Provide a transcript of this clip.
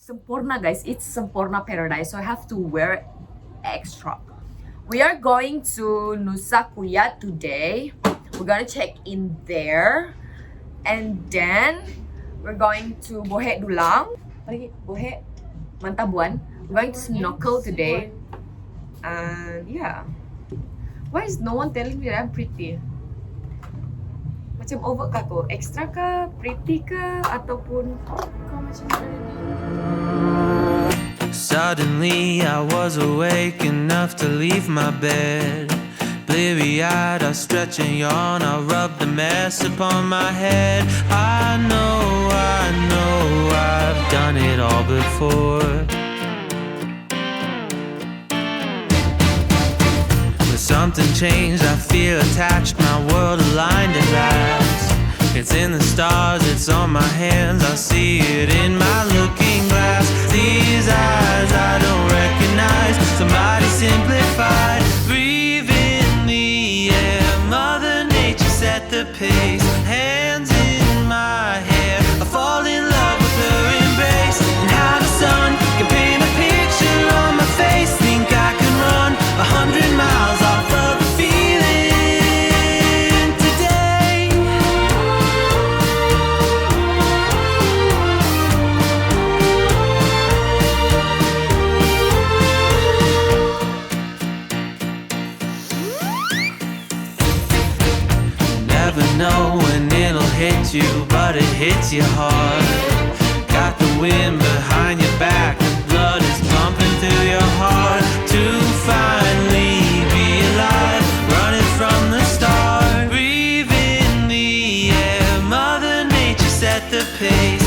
Semporna, guys. It's Semporna paradise, so I have to wear extra. We are going to Nusa Kuya today. We're gonna check in there, and then we're going to Bohe Dulang. Bohe Mantabuan. We're going to snorkel today, and yeah. Why is no one telling me that I'm pretty? Macam over ka ko? Extra ka? Pretty ka? Ataupun kau macam Suddenly I was awake enough to leave my bed. Bleary-eyed, I stretch and yawn, I rub the mess upon my head. I know I've done it all before. But something changed, I feel attached, my world aligned at last. It's in the stars, it's on my hands, I see it in my looking glass. These eyes I don't recognize, somebody simplified. Breathe in the air, Mother Nature set the pace. Hands in my hair, I fall in love with her embrace. And how the sun can paint a picture on my face. Think I can run 100 miles off of the feeling today. Never know when it'll hit you, but it hits you hard. Got the wind behind your back, the blood is pumping through your heart. To finally be alive, running from the start. Breathe in the air, Mother Nature set the pace.